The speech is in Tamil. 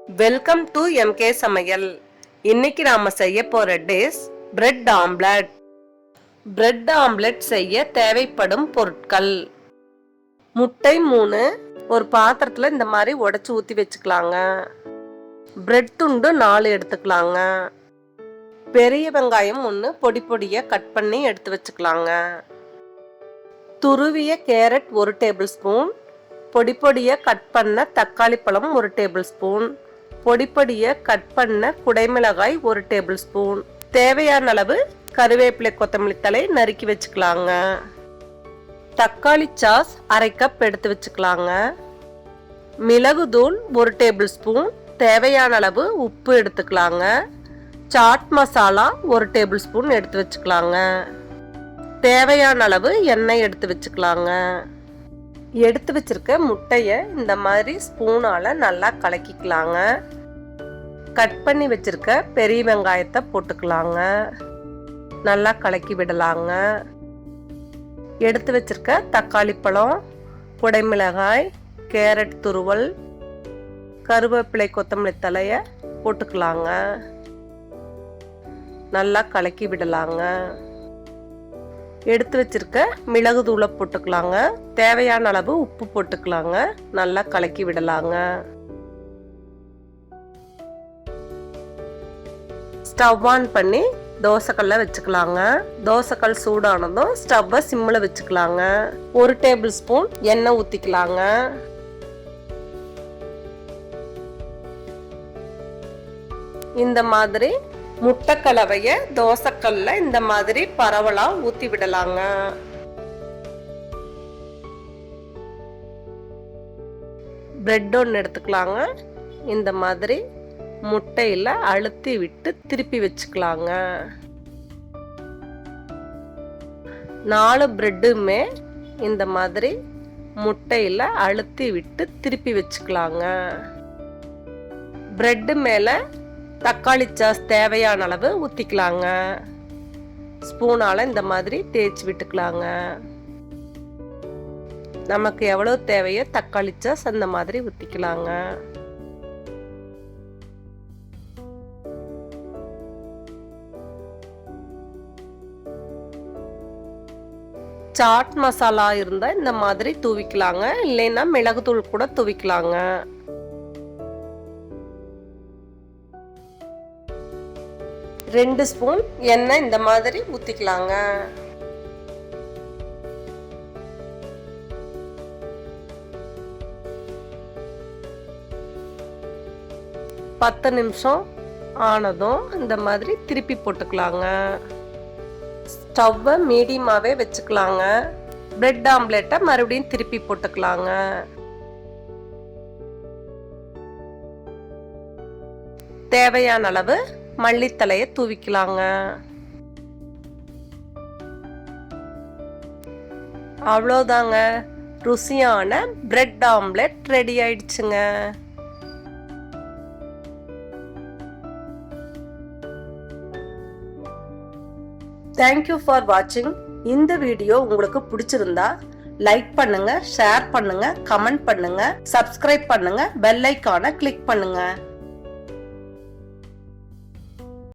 வெல்கம் டு MK சமையல். இன்னைக்கு நாம செய்ய போற dish bread omelette. Bread omelette செய்ய தேவைப்படும் பொருட்கள்: முட்டை 3, ஒரு பாத்திரத்துல இந்த மாதிரி உடைச்சு ஊத்தி வச்சுக்கலாங்க. பிரெட் துண்டு 4 எடுத்துக்கலாங்க. பெரிய வெங்காயம் 1 பொடி பொடியா கட் பண்ணி எடுத்து வச்சுக்கலாங்க. துருவிய கேரட் 1 டேபிள் ஸ்பூன், பொடி பொடியா கட் பண்ண தக்காளி பழம் 1 டேபிள் ஸ்பூன், பொடி பொடியா கட் பண்ண குடைமிளகாய் 1 டேபிள் ஸ்பூன், தேவையான அளவு கருவேப்பிலை கொத்தமல்லி தழை நறுக்கி வச்சுக்கலாங்க. தக்காளி சாஸ் 1/2 கப் எடுத்து வச்சுக்கலாங்க. மிளகு தூள் 1 டேபிள் ஸ்பூன், தேவையான அளவு உப்பு எடுத்துக்கலாங்க. சாட் மசாலா 1 டேபிள் ஸ்பூன் எடுத்து வச்சுக்கலாங்க. தேவையான அளவு எண்ணெய் எடுத்து வச்சுக்கலாங்க. எடுத்து வச்சிருக்க முட்டைய இந்த மாதிரி ஸ்பூனால நல்லா கலக்கிக்கலாங்க. கட் பண்ணி வச்சிருக்க பெரிய வெங்காயத்தை போட்டுக்கலாங்க. நல்லா கலக்கி விடலாங்க. எடுத்து வச்சிருக்க தக்காளி பழம், குடைமிளகாய், கேரட் துருவல், கருவேப்பிலை கொத்தமல்லி தழைய போட்டுக்கலாங்க. நல்லா கலக்கி விடலாங்க. எடுத்து வச்சிருக்க மிளகு தூளை போட்டுக்கலாங்க. தேவையான அளவு உப்பு போட்டுக்கலாங்க. நல்லா கலக்கி விடலாங்க. ஸ்டவ் ஆன் பண்ணி தோசைக்கல்ல வச்சுக்கலாங்க. தோசைக்கல் சூடானதும் ஸ்டவ்வை சிம்மில் வச்சுக்கலாங்க. 1 டேபிள் ஸ்பூன் எண்ணெய் ஊற்றிக்கலாங்க. இந்த மாதிரி முட்டை கலவைய தோசைக்கல்ல இந்த மாதிரி பரவலா ஊத்தி விடலாங்க. பிரெட் ஒன்று எடுத்துக்கலாங்க. இந்த மாதிரி முட்டையில அழுத்தி விட்டு திருப்பி வச்சுக்கலாங்க. 4 பிரெட்டுமே இந்த மாதிரி முட்டையில அழுத்தி விட்டு திருப்பி வச்சுக்கலாங்க. பிரெட் மேல தக்காளி சாஸ் தேவையான அளவு ஊற்றிக்கலாங்க. ஸ்பூனால இந்த மாதிரி தேய்ச்சி விட்டுக்கலாங்க. நமக்கு எவ்வளவு தேவையோ தக்காளி சாஸ் அந்த மாதிரி ஊற்றிக்கலாங்க. சாட் மசாலா இருந்தா இந்த மாதிரி தூவிக்கலாங்க. இல்லைன்னா மிளகுத்தூள் கூட தூவிக்கலாங்க. ரெண்டு ஸ்பூன் எண்ணெய் இந்த மாதிரி ஊத்திக்கலாங்க. பத்து நிமிஷம் ஆனதும் இந்த மாதிரி திருப்பி போட்டுக்கலாங்க. ஸ்டவ்வை மீடியமாவே வச்சுக்கலாங்க. பிரெட் ஆம்லெட்டை மறுபடியும் திருப்பி போட்டுக்கலாங்க. தேவையான அளவு மல்லித்தலையை தூவிக்கலாங்க. அவ்வளோதாங்க, ருசியான பிரெட் ஆம்லெட் ரெடி ஆயிடுச்சுங்க. தேங்க்யூ ஃபார் வாட்சிங். இந்த வீடியோ உங்களுக்கு பிடிச்சிருந்தா லைக் பண்ணுங்க, ஷேர் பண்ணுங்க, கமெண்ட் பண்ணுங்க, சப்ஸ்கிரைப் பண்ணுங்க, பெல் ஐகானை கிளிக் பண்ணுங்க.